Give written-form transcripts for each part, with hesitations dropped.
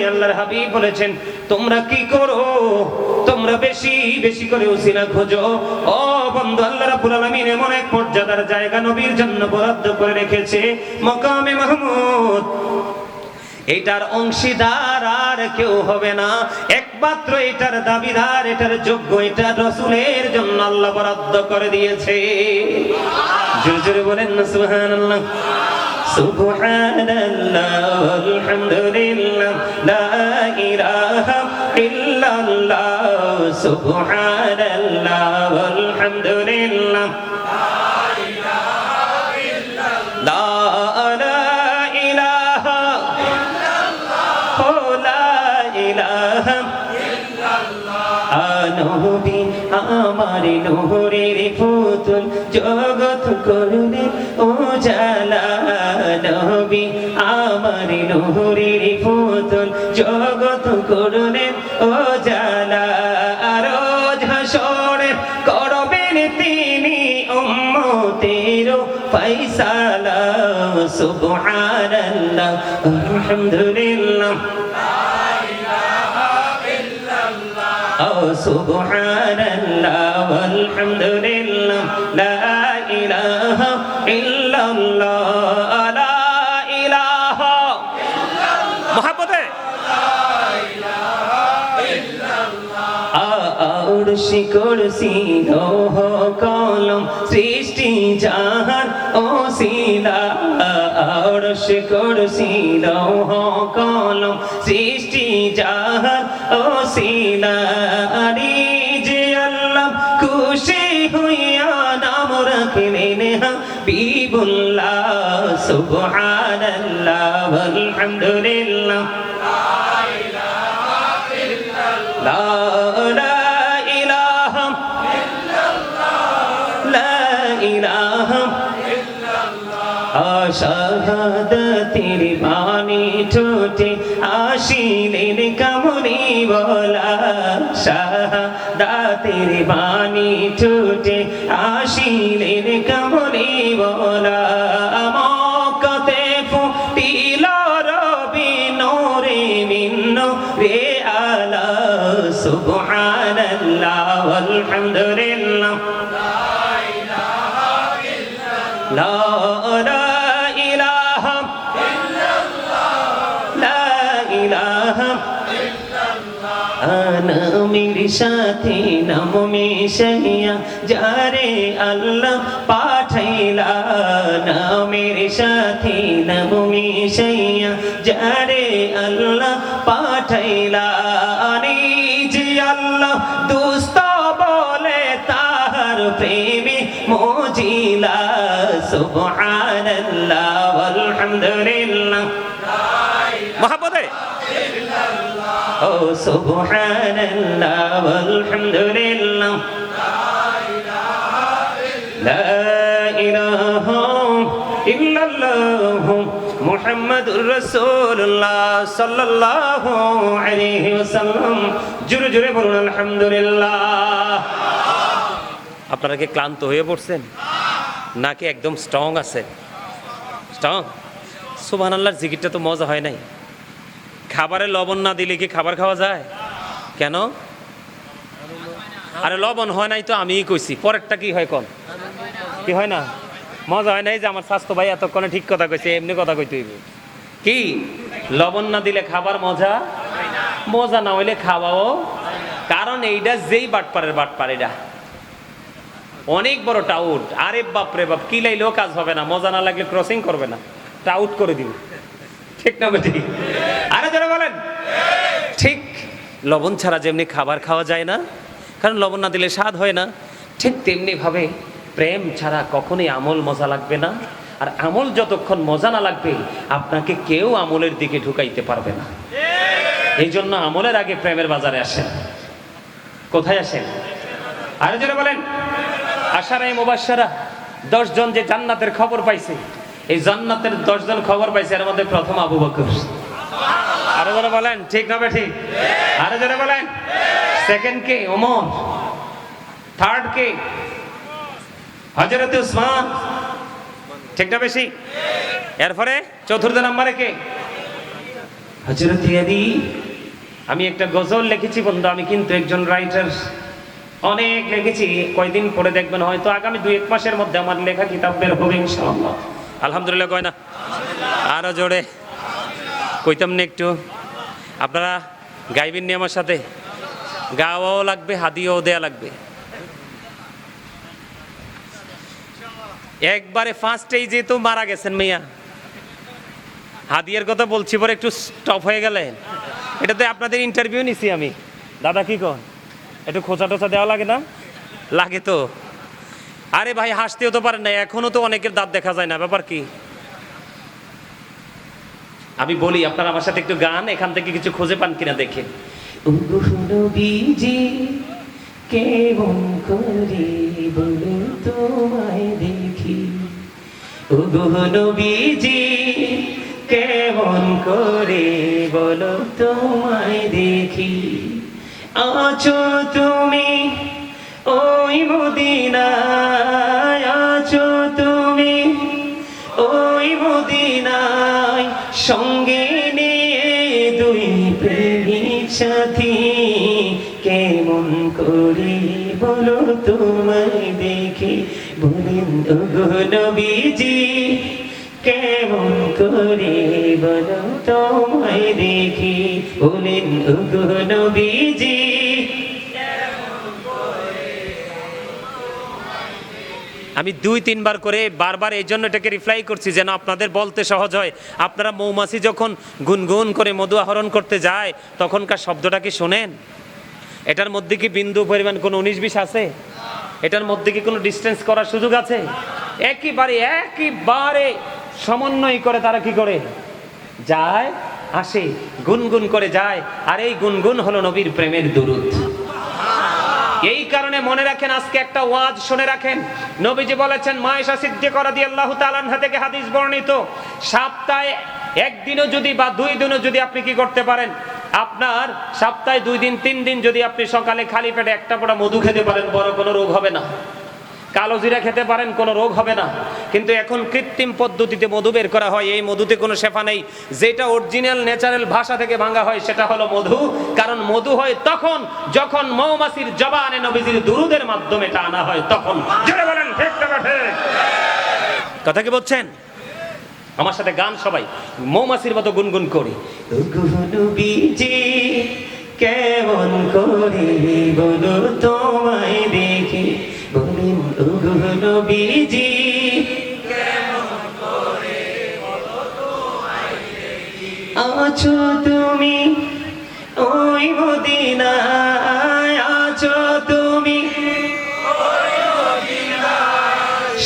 আল্লাহর হাবিব বলেছেন, তোমরা কি করো? তোমরা বেশি বেশি করে উসিলা খোঁজো। ও বন্ধু, আল্লাহ রাব্বুল আলামিন এমন এক মর্যাদার জায়গা নবীর জন্য বরাদ্দ করে রেখেছে, মাকামে মাহমুদ। এটার অংশীদার আর কেউ হবে না, একমাত্র এটার দাবিদার, এটার যোগ্য, এটা রাসূলের জন্য আল্লাহ বরাদ্দ করে দিয়েছে। জোরে জোরে বলেন না সুবহানাল্লাহ। সুবহানাল্লাহ আলহামদুলিল্লাহ লা ইলাহা ইল্লাল্লাহ। সুবহানাল্লাহ আলহামদুলিল্লাহ লা ইলাহা ইল্লাল্লাহ। নবী আমার নূরের পুতুল, জগৎ করুণে উজালা। নবী আমার নূরের পুতুল, জগৎ করুণে উজালা। রোজ হাসরে করবেন তিনি উম্মতের ফয়সালা। সুবহানাল্লাহ আলহামদুলিল্লাহ সুবহানাল্লাহ আলহামদুলিল্লাহ লা ইলাহা ইল্লাল্লাহ লা ইলাহা ইল্লাল্লাহ। মহব্বতে লা ইলাহা ইল্লাল্লাহ। আরশি কুরসি লৌহ কলম সৃষ্টি জাহান ওসিলা। আরশি কুরসি লৌহ কলম সৃষ্টি জাহান ওসিলা। খুশি হইয়া নাম রাখলেন হাবিবুল্লাহ। সুবহানাল্লাহ আলহামদুলিল্লাহ লা ইলাহা ইল্লাল্লাহ লা ইলাহা ইল্লাল্লাহ। শাহাদাতের বাণী ঠোঁটে আসিলেন কামলি বলা। শাহাদাতের বাণী ঠোঁটে আসিলেন কামলি বলা। মক্কাতে ফুটিল রবি নূরে মিন নূরে আলা। সুবহানাল্লাহ আলহামদুলিল্লাহ লা ইলাহা ইল্লাল্লাহ লা ইলাহা নামের সাথে নাম মিশাইয়া যারে আল্লাহ পাঠাইলা। নামের সাথে নাম মিশাইয়া যারে আল্লাহ পাঠাইলা। যে আল্লাহ দুস্ত বলে তাহার প্রেমে মজিলা। সুবহানাল্লাহ আলহামদুলিল্লাহ মহব্বতে ও সুবহানাল্লাহ আলহামদুলিল্লাহ লা ইলাহা ইল্লাল্লাহ মুহাম্মাদুর রাসূলুল্লাহ সাল্লাল্লাহু আলাইহি ওয়াসাল্লাম। জোরে জোরে বলুন আলহামদুলিল্লাহ। আপনারা কি ক্লান্ত হয়ে পড়ছেন নাকি একদম স্ট্রং আছেন? স্ট্রং। সুবহানাল্লাহর জিকিরটা তো মজা হয় নাই। খাবারে লবণ না দিলে কি খাবার খাওয়া যায়? কেন? আরে লবণ হয় নাই তো আমিই কইছি, পরেরটা কি হয়? কোন কি হয় না? মজা হয় নাই যে আমার স্বাস্থ্য ভাই এতক্ষণে ঠিক কথা কইছে, এমনি কথা কইতে হইবে। কি লবণ না দিলে খাবার মজা, মজা না হইলে খাওয়াও। কারণ এইটা যেই বাটপারের বাটপার, এটা অনেক বড় টাউট। আরে বাপরে বাপ, কি লাইলেও কাজ হবে না, মজা না লাগলে ক্রসিং করবে না, টাউট করে দিবে। ঠিক না বেটি? আরে যারা বলেন ঠিক। লবণ ছাড়া যেমনি খাবার খাওয়া যায় না, কারণ লবণ না দিলে স্বাদ হয় না, ঠিক তেমনি ভাবে প্রেম ছাড়া কখনোই আমল মজা লাগবে না। আর আমল যতক্ষণ মজা না লাগবে, আপনাকে কেউ আমলের দিকে ঢুকাইতে পারবে না। এই জন্য আমলের আগে প্রেমের বাজারে আসেন। কোথায় আসেন? আরে যারা বলেন আশারায়ে মুবাশশারা 10 জন যে জান্নাতের খবর পাইছে, এই জান্নাতের 10 জন খবর পাইছে, এর মধ্যে প্রথম আবু বকর। আরে যারা বলেন ঠিক না ঠিক? আরে যারা বলেন সেকেন্ড কে? ওমর। থার্ড কে? হযরত উসমান। ঠিক না বেশি? এরপরে চতুর্থ নম্বরে কে? হযরত আলী, আমি একটা গজল লিখেছি বন্ধু, আমি কিন্তু একজন রাইটার, অনেক লিখেছি। কয়দিন পরে দেখবেন হয়তো আগামী 2-1 মাসের মধ্যে আমার লেখা কিতাব বের হবে ইনশাআল্লাহ। আলহামদুলিল্লাহ কয় না? আরো জোরে কইতাম না একটু? আপনারা গাইবেন নি আমার সাথে? গাওয়াও লাগবে, হাদিয়াও দেয়া লাগবে। একবারে ফার্স্টেই যেহেতু মারা গেছেন মিয়া, হাদিয়ার কথা বলছি পরে একটু স্টপ হয়ে গেলেন। এটাতে আপনাদের ইন্টারভিউ নিছি আমি। দাদা কি কন, একটু খোঁচা টোচা দেওয়া লাগে না? লাগে তো। আরে ভাই হাসতেও তো পারেন না, এখনো তো অনেকের দাঁত দেখা যায় না, ব্যাপার কি? আমি বলি আপনারা আমার সাথে একটু গান, এখান থেকে কিছু খুঁজে পান কিনা দেখেন। নবীজি কেমন করে বলো তোমায় দেখি, ওগো নবীজি কেমন করে বলো তোমায় দেখি, আছো তুমি ওই মদিনায়, আছো তুমি ওই মদিনায়, সঙ্গে নিয়ে দুই প্রেমিক সাথী, কেমন করে বলো তোমায় দেখি, বলেন ওগো নবীজি কেমন করে বলো তোমায় দেখি, বলেন ওগো নবীজি। আমি 2-3 বার করে বারবার এই জন্য এটাকে রিপ্লাই করছি যেন আপনাদের বলতে সহজ হয়। আপনারা মৌমাছি যখন গুনগুন করে মধু আহরণ করতে যায় তখনকার শব্দটা কি শোনেন? এটার মধ্যে কি বিন্দু পরিমাণ কোনো 19-20 আছে? এটার মধ্যে কি কোনো ডিস্টেন্স করার সুযোগ আছে? একেবারে সমন্বয় করে তারা কি করে যায়, আসে, গুনগুন করে যায়। আর এই গুনগুন হলো নবীর প্রেমের দুরূদ। এই কারণে মনে রাখেন, আজকে একটা ওয়াজ শুনে রাখেন। নবীজি বলেছেন, মা আয়েশা সিদ্দিকা রাদিয়াল্লাহু তাআলা আনহা থেকে হাদিস বর্ণিত, সপ্তাহে একদিনও যদি বা 2 দিনও যদি আপনি কি করতে পারেন, আপনার সপ্তাহে 2 দিন 3 দিন যদি আপনি সকালে খালি পেটে একটা পোড়া মধু খেতে পারেন, বড় কোনো রোগ হবে না। কালো জিরা খেতে পারেন, কোনো রোগ হবে না। কিন্তু এখন কৃত্রিম পদ্ধতিতে মধু বের করা হয়, এই মধুতে কোনো শেফা নেই। যেটা অরিজিনাল ন্যাচারাল ভাষা থেকে ভাঙা হয় সেটা হলো মধু। কারণ মধু হয় তখন যখন মৌমাছির জবানে নবীজির দুরূদের মাধ্যমে এটা আনা হয়, তখন। জোরে বলেন ঠিক না ঠিক? কথা কি বলছেন? আমার সাথে গান সবাই মৌমাছির মতো গুনগুন করি। নবীজি কেমন করে বলো তোমায় দেখি, বলেন ওগো নবীজি কেমন করে বলো তোমায় দেখি, আছো তুমি ওই মদিনায়, আছো তুমি ওই মদিনায়,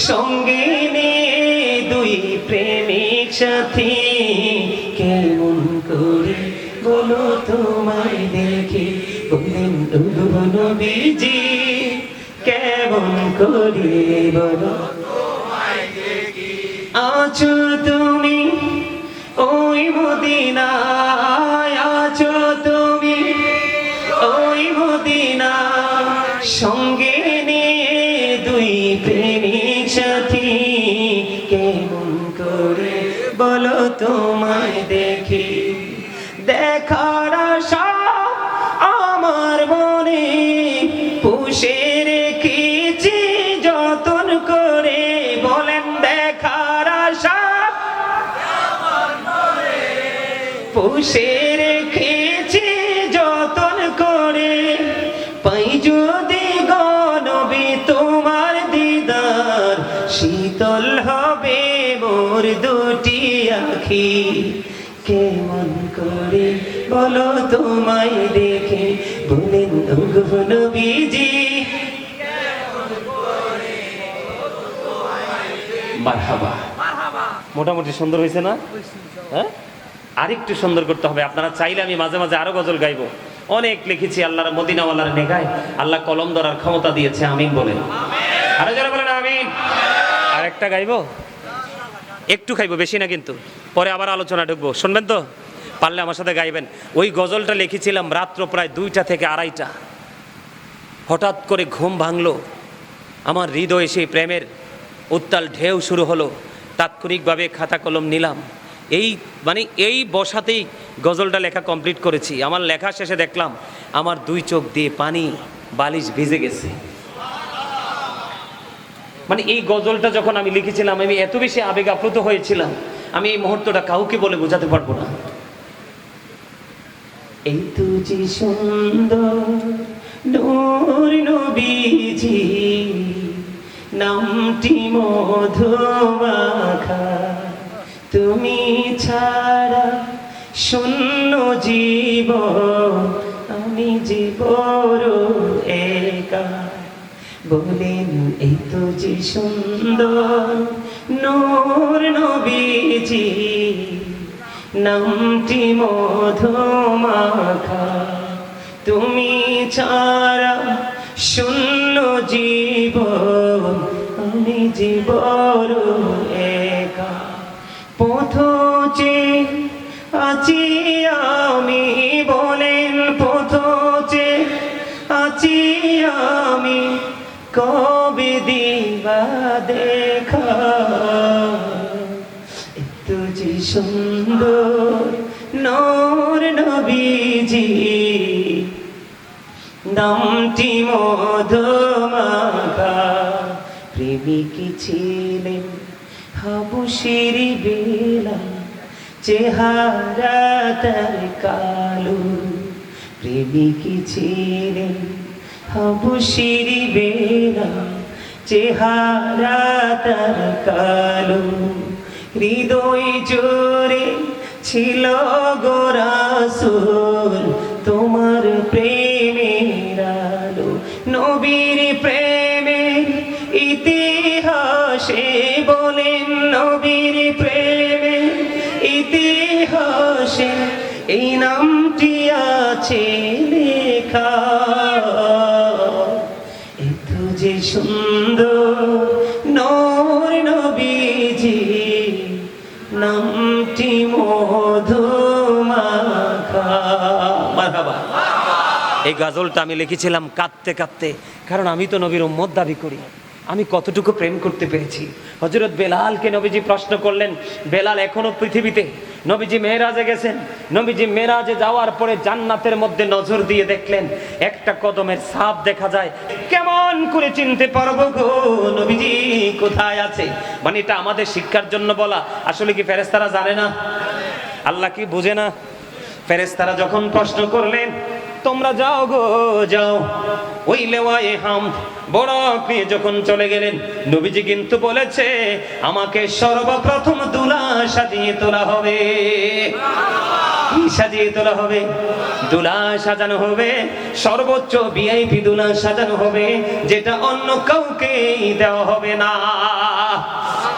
সঙ্গে নিয়ে দুই প্রেমিক সাথী, কেমন করে বলো তোমায় দেখি, বলেন ওগো নবীজি কেমন করে বলো তোমায় দেখি, আছো তুমি ওই মদিনায়, আছো তুমি ওই মদিনায়, সঙ্গে নিয়ে দুই প্রেমিক সাথী, কেমন করে বলো তোমায় দেখি, দেখার আশা আমার মনে পুষে রেখেছি যতন করে, বলেন দেখার আশা আমার মনে পুষে রেখেছি যতন করে, পাই যদি গো নবী তোমার দিদার, শীতল হবে মোর দুটি আখি, কেমন করে বলো তোমায় দেখে, বলেন ওগো নবীজি কেমন করে বলো তোমায় দেখে। মারহাবা, মোটামুটি সুন্দর হয়েছে না? হ্যাঁ, আরেকটু সুন্দর করতে হবে। আপনারা চাইলে আমি মাঝে মাঝে আরো গজল গাইবো, অনেক লিখেছি। আল্লাহর মদিনাওয়ালার নেগায় আল্লাহ কলম ধরার ক্ষমতা দিয়েছে, আমিন বলেন। আরো যারা বলেন আমিন। আরেকটা গাইবো, একটু খাইবো, বেশি না কিন্তু, পরে আবার আলোচনা ঢুকবো, শুনবেন তো? পারলে আমার সাথে গাইবেন। ওই গজলটা লিখেছিলাম রাত্র প্রায় 2টা থেকে 2:30। হঠাৎ করে ঘুম ভাঙলো, আমার হৃদয়ে সেই প্রেমের উত্তাল ঢেউ শুরু হলো। তাৎক্ষণিকভাবে খাতা কলম নিলাম, এই মানে এই বসাতেই গজলটা লেখা কমপ্লিট করেছি। আমার লেখা শেষে দেখলাম আমার 2 চোখ দিয়ে পানি, বালিশ ভিজে গেছে। মানে এই গজলটা যখন আমি লিখেছিলাম আমি এত বেশি আবেগ আপ্লুত হয়েছিলাম, আমি এই মুহূর্তটা কাউকে বলে বোঝাতে পারবো না। এই তো যে সুন্দর নূর নবীজি, নামটি মধুমাখা, তুমি ছাড়া শূন্য জীবন, আমি যে বড় একা। বলেন এই তো যে সুন্দর নূর নবীজি, নামটি মধুমাখা, তুমি ছাড়া শূন্য জীবন, আমি যে বড় একা। পথে আছি আমি, বলেন পথে আছি আমি, কবে দিবা দেখা। এত যে সুন্দর নূর নবীজি, নামটি মধুমাখা, প্রেমিকী ছিলেন হাবুসির বেলা, চেহারা তার কালো। প্রেমিকী ছিলেন হাবুসির বেলা, চেহারা তার কালো। হৃদয় জোরে ছিল গো রাসূল, তোমার প্রেমের আলো। নবীর প্রেমের ইতিহাসে, বলেন নবীর প্রেমের ইতিহাসে এই নামটি আছে লেখা। এত যে সুন্দর নূর নবীজি, নামটি মধুমাখা। মারহাবা। এই গজলটা আমি লিখেছিলাম কাঁদতে কাঁদতে, কারণ আমি তো নবীর উম্মত দাবি করি। আমি কতটুকু প্রেম করতে পেরেছি। হযরত বেলালকে নবীজি প্রশ্ন করলেন, বেলাল এখনো পৃথিবীতে? নবীজি মেরাজে গেছেন। নবীজি মেরাজে যাওয়ার পরে জান্নাতের মধ্যে নজর দিয়ে দেখলেন একটা কদমের ছাপ দেখা যায়। কেমন করে চিনতে পারবো গো নবীজি কোথায় আছে? মানে এটা আমাদের শিক্ষার জন্য বলা। আসলে কি ফেরেশতারা জানে না? আল্লাহ কি বুঝে না? ফেরেশতারা যখন প্রশ্ন করলেন, তোমরা যাও গো যাও, ওই লেওয়ায়ে হামদ বড় নিয়ে যখন চলে গেলেন, নবীজি কিন্তু বলেছে আমাকে সর্বপ্রথম দুলা সাজিয়ে তোলা হবে। কি সাজিয়ে তোলা হবে? দুলা সাজানো হবে, সর্বোচ্চ ভিআইপি দুলা সাজানো হবে, যেটা অন্য কাউকে দেওয়া হবে না।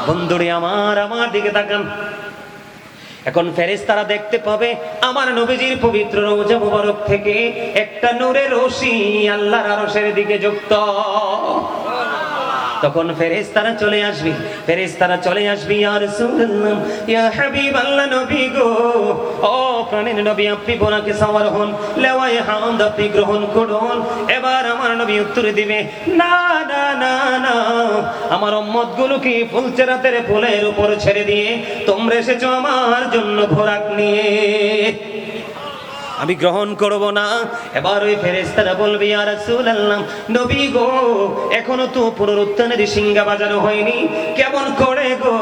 বন্ধুরে আমার দিকে তাকান। এখন ফেরেশতারা দেখতে পাবে আমার নবীজির পবিত্র রওজা মুবারক থেকে একটা নূরের রশি আল্লাহর আরশের দিকে যুক্ত। তখন ফেরেশতারা চলে আসবে, ফেরেশতারা চলে আসবে, ইয়া রাসূলুল্লাহ, ইয়া হাবিবাল্লাহ, নবী গো, ও প্রাণের নবী, আপনি বোরাকে সওয়ার হন, লেওয়ায়ে হামদ আপনি গ্রহণ করুন। এবার আমার নবী উত্তর দিবে, না না না না, আমার উম্মতগুলোকে ফুলচেরাতের ফুলের উপর ছেড়ে দিয়ে তোমরা এসেছো আমার জন্য ভোরাক নিয়ে, আমি গ্রহণ করব না। এবার ওই ফেরেশতারা বলবে, ইয়া রাসূলুল্লাহ, নবী গো, এখনো তো পুনরুত্থানের সিংহা বাজানো হয়নি, কেমন করে গো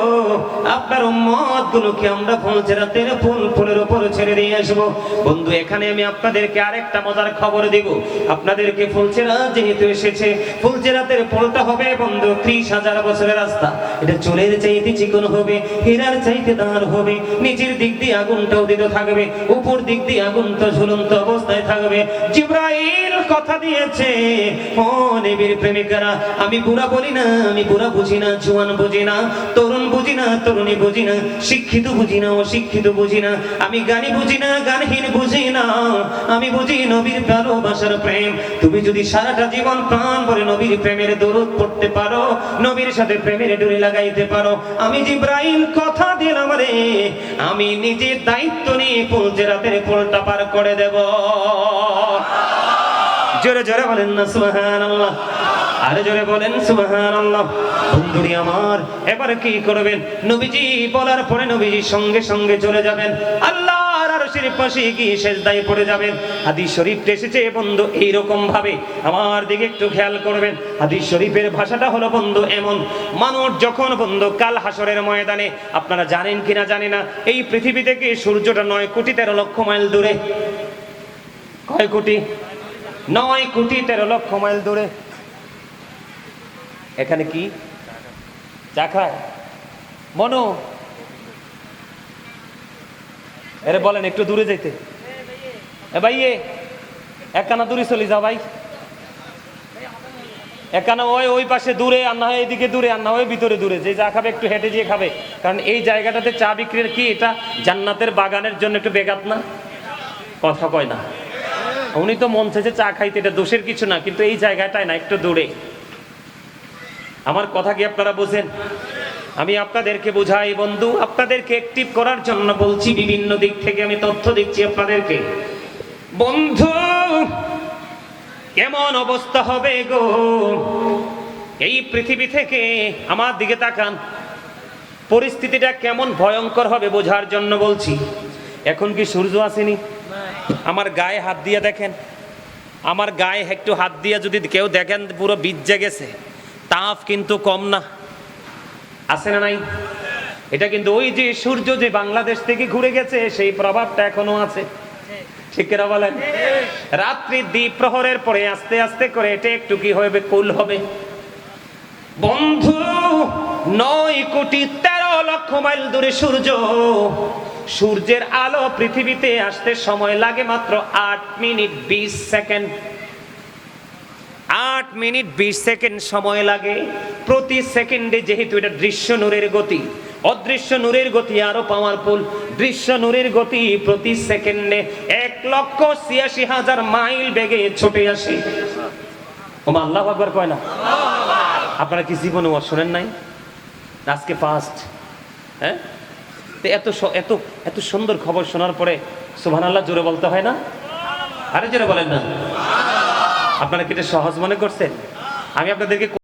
আপনার উম্মতগুলোকে আমরা ফুলচেরাতের ফুলের উপর ছেড়ে দিয়ে আসবো? বন্ধু, এখানে আমি আপনাদেরকে আরেকটা মজার খবর দিব। আপনাদেরকে ফুলচেরাত যেহেতু এসেছে, ফুলচেরাতের ফুলটা হবে বন্ধু 30,000 বছরের রাস্তা। এটা চুলের চাইতে চিকন হবে, হীরার চাইতে দাঁড় হবে, নিচের দিক দিয়ে আগুনটা উদিত থাকবে, উপর দিক দিয়ে আগুনটা ঝুলন্ত অবস্থায় থাকবে। জিবরাইল কথা দিয়েছে, ও নবীর প্রেমিকারা, আমি বুড়া বলি না, আমি বুড়া বুঝি না, জওয়ান বুঝি না, তরুণ বুঝি না, তরুণী বুঝি না, শিক্ষিত বুঝি না, অশিক্ষিত বুঝি না, আমি জ্ঞানী বুঝি না, জ্ঞানহীন বুঝি না, আমি বুঝি নবীর ভালোবাসার প্রেম। তুমি যদি সারাটা জীবন প্রাণ ভরে নবীর প্রেমের দরুদ পড়তে পারো, নবীর সাথে প্রেমের ডুরি লাগাইতে পারো, আমি জিবরাইল কথা দিলাম রে, আমি নিজে দায়িত্ব নিয়ে ফুলচেরাতের ফুলটা পার করে দেব। জোরে জোরে বলেন না সুবহানাল্লাহ। আরে জোরে বলেন সুবহানাল্লাহ। বন্ধুরি আমার, এবারে কি করবেন? নবীজি বলার পরে নবীজি সঙ্গে সঙ্গে চলে যাবেন আল্লাহর আরশের পাশে গিয়ে সিজদায় পড়ে যাবেন। হাদিস শরীফ এসেছে বন্ধু এইরকম ভাবে, আমার দিকে একটু খেয়াল করবেন। হাদিস শরীফের ভাষাটা হলো বন্ধু এমন, মানুষ যখন বন্ধু কাল হাসরের ময়দানে, আপনারা জানেন কিনা জানি না, এই পৃথিবী থেকে সূর্যটা 9,13,00,000 মাইল দূরে। কয় কোটি? 9,13,00,000 মাইল দূরে। এখানে কি চা খায় মনো? এরে বলেন একটু দূরে যেতে। এ ভাই একানা দূরে চলে যাও ভাই, একানা ওই পাশে দূরে, আর না হয় এইদিকে দূরে, আর না হয় ভিতরে দূরে। যে চা খাবে একটু হেঁটে যেয়ে খাবে, কারণ এই জায়গাটাতে চা বিক্রির কি এটা জান্নাতের বাগানের জন্য একটু বেগাত না? কথা কয় না। উনি তো মন চাইছে চা খাইতে, এটা দোষের কিছু না, কিন্তু এই জায়গাটায় না, একটু দূরে। আমার কথা কি আপনারা বোঝেন? আমি আপনাদেরকে বোঝাই বন্ধু, আপনাদেরকে অ্যাক্টিভ করার জন্য বলছি, বিভিন্ন দিক থেকে আমি তথ্য দিচ্ছি আপনাদেরকে। বন্ধু কেমন অবস্থা হবে গো এই পৃথিবী থেকে, আমার দিকে তাকান, পরিস্থিতিটা কেমন ভয়ঙ্কর হবে বোঝার জন্য বলছি। এখন কি সূর্য আসেনি? আমার গায়ে হাত দিয়ে দেখেন, আমার গায়ে একটু হাত দিয়ে যদি কেউ দেখেন পুরো ভিজে গেছে। তাপ কিন্তু কম না, আছে না নাই? এটা কিন্তু ওই যে সূর্য যে বাংলাদেশ থেকে ঘুরে গেছে সেই প্রভাবটা এখনো আছে, ঠিক কিনা বলেন? রাত্রি দ্বীপ প্রহরের পরে আস্তে আস্তে করে এটা একটু কি হবে, কুল হবে। বন্ধু 9,13,00,000 মাইল দূরে সূর্য, সূর্যের আলো পৃথিবীতে আসতে সময় লাগে মাত্র 8 মিনিট 20 সেকেন্ড। 8 মিনিট 20 সেকেন্ড সময় লাগে প্রতি সেকেন্ডে। যেহেতু এটা দৃশ্য নূরের গতি, অদৃশ্য নূরের গতি আরো পাওয়ারফুল। দৃশ্য নূরের গতি প্রতি সেকেন্ডে 1,86,000 মাইল বেগে ছুটে আসে। ওমা আল্লাহু আকবার কয় না? আপনারা কি জীবনে শোনেন নাই? আজকে ফার্স্ট। হ্যাঁ, এত এত এত সুন্দর খবর শোনার পরে সুবহানাল্লাহ জোরে বলতে হয় না? আরে জোরে বলেন না। আপনারা কি এটা সহজ মনে করছেন? আমি আপনাদেরকে